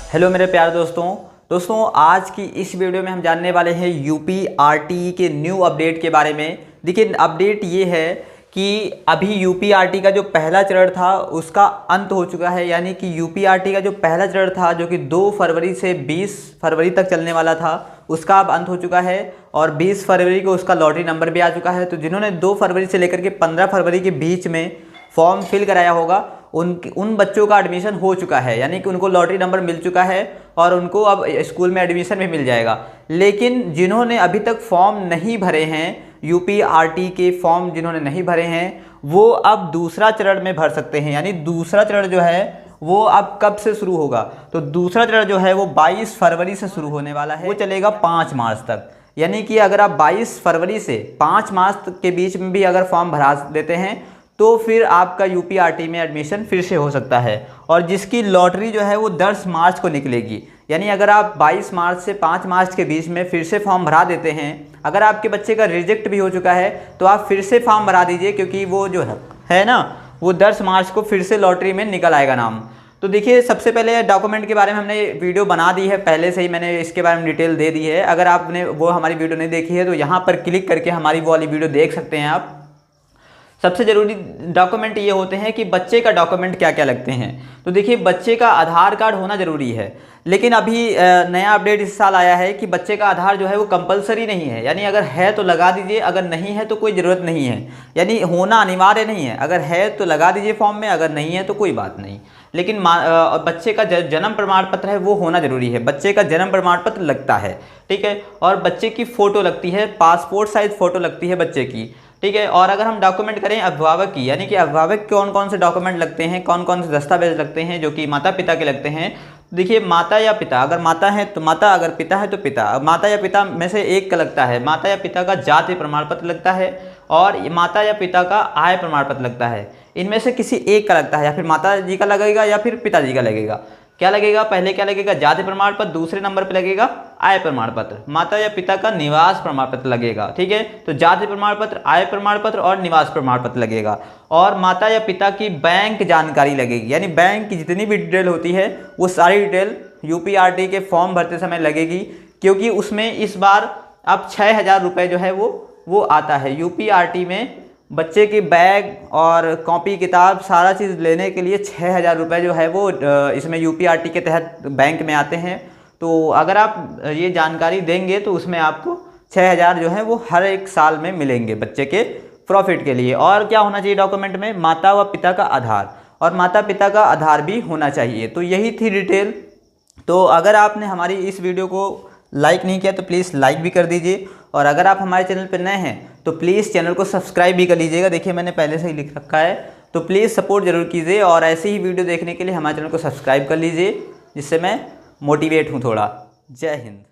Hello मेरे प्यारे दोस्तों आज की इस वीडियो में हम जानने वाले हैं यूपीआरटी के न्यू अपडेट के बारे में। देखिए अपडेट ये है कि अभी यूपीआरटी का जो पहला चरण था उसका अंत हो चुका है। यानी कि यूपीआरटी का जो पहला चरण था जो कि 2 फरवरी से 20 फरवरी तक चलने वाला था उसका अब अंत हो चुका है और 20 फरवरी को उसका लॉटरी नंबर भी आ चुका है। तो जिन्होंने 2 फरवरी से लेकर के 15 फरवरी के बीच में फॉर्म फिल कराया होगा उन बच्चों का एडमिशन हो चुका है, यानी कि उनको लॉटरी नंबर मिल चुका है और उनको अब स्कूल में एडमिशन भी मिल जाएगा। लेकिन जिन्होंने अभी तक फॉर्म नहीं भरे हैं, यूपीआरटी के फॉर्म जिन्होंने नहीं भरे हैं वो अब दूसरा चरण में भर सकते हैं। यानी दूसरा चरण जो है वो अब कब से शुरू होगा, तो दूसरा चरण जो है वो 22 फरवरी से शुरू होने वाला है, वो चलेगा 5 मार्च तक। यानी कि अगर आप 22 फरवरी से 5 मार्च के बीच में भी अगर फॉर्म भरा देते हैं तो फिर आपका यूपीआरटी में एडमिशन फिर से हो सकता है। और जिसकी लॉटरी जो है वो 10 मार्च को निकलेगी। यानी अगर आप 22 मार्च से 5 मार्च के बीच में फिर से फॉर्म भरा देते हैं, अगर आपके बच्चे का रिजेक्ट भी हो चुका है तो आप फिर से फॉर्म भरा दीजिए, क्योंकि वो जो है ना वो 10 मार्च को फिर से लॉटरी में निकल आएगा नाम। तो देखिए सबसे पहले डॉक्यूमेंट के बारे में हमने वीडियो बना दी है, पहले से ही मैंने इसके बारे में डिटेल दे दी है। अगर आपने वो हमारी वीडियो नहीं देखी है तो यहाँ पर क्लिक करके हमारी वो वाली वीडियो देख सकते हैं आप। सबसे ज़रूरी डॉक्यूमेंट ये होते हैं कि बच्चे का डॉक्यूमेंट क्या क्या लगते हैं। तो देखिए बच्चे का आधार कार्ड होना ज़रूरी है, लेकिन अभी नया अपडेट इस साल आया है कि बच्चे का आधार जो है वो कंपलसरी नहीं है। यानी अगर है तो लगा दीजिए, अगर नहीं है तो कोई ज़रूरत नहीं है। यानी होना अनिवार्य नहीं है, अगर है तो लगा दीजिए फॉर्म में, अगर नहीं है तो कोई बात नहीं। लेकिन बच्चे का जन्म प्रमाण पत्र है वो होना ज़रूरी है। बच्चे का जन्म प्रमाण पत्र लगता है, ठीक है। और बच्चे की फ़ोटो लगती है, पासपोर्ट साइज़ फ़ोटो लगती है बच्चे की, ठीक है। और अगर हम डॉक्यूमेंट करें अभिभावक की, यानी कि अभिभावक कौन कौन से डॉक्यूमेंट लगते हैं, कौन कौन से दस्तावेज लगते हैं जो कि माता पिता के लगते हैं। देखिए माता या पिता, अगर माता है तो माता, अगर पिता है तो पिता। माता या पिता में से एक का लगता है, माता या पिता का जाति प्रमाण पत्र लगता है और माता या पिता का आय प्रमाण पत्र लगता है। इनमें से किसी एक का लगता है, या फिर माता जी का लगेगा या फिर पिताजी का लगेगा। क्या लगेगा, पहले क्या लगेगा, जाति प्रमाण पत्र, दूसरे नंबर पे लगेगा आय प्रमाण पत्र। माता या पिता का निवास प्रमाण पत्र लगेगा, ठीक है। तो जाति प्रमाण पत्र, आय प्रमाण पत्र और निवास प्रमाण पत्र लगेगा। और माता या पिता की बैंक जानकारी लगेगी, यानी बैंक की जितनी भी डिटेल होती है वो सारी डिटेल यूपीआरटी के फॉर्म भरते समय लगेगी, क्योंकि उसमें इस बार अब 6000 रुपये जो है वो आता है यूपीआरटी में। बच्चे की बैग और कॉपी किताब सारा चीज़ लेने के लिए 6000 रुपये जो है वो इसमें यूपीआरटी के तहत बैंक में आते हैं। तो अगर आप ये जानकारी देंगे तो उसमें आपको 6000 जो है वो हर एक साल में मिलेंगे बच्चे के प्रॉफिट के लिए। और क्या होना चाहिए डॉक्यूमेंट में, माता व पिता का आधार, और माता पिता का आधार भी होना चाहिए। तो यही थी डिटेल। तो अगर आपने हमारी इस वीडियो को लाइक नहीं किया तो प्लीज़ लाइक भी कर दीजिए, और अगर आप हमारे चैनल पर नए हैं तो प्लीज़ चैनल को सब्सक्राइब भी कर लीजिएगा। देखिए मैंने पहले से ही लिख रखा है, तो प्लीज़ सपोर्ट ज़रूर कीजिए। और ऐसे ही वीडियो देखने के लिए हमारे चैनल को सब्सक्राइब कर लीजिए, जिससे मैं मोटिवेट हूँ थोड़ा। जय हिंद।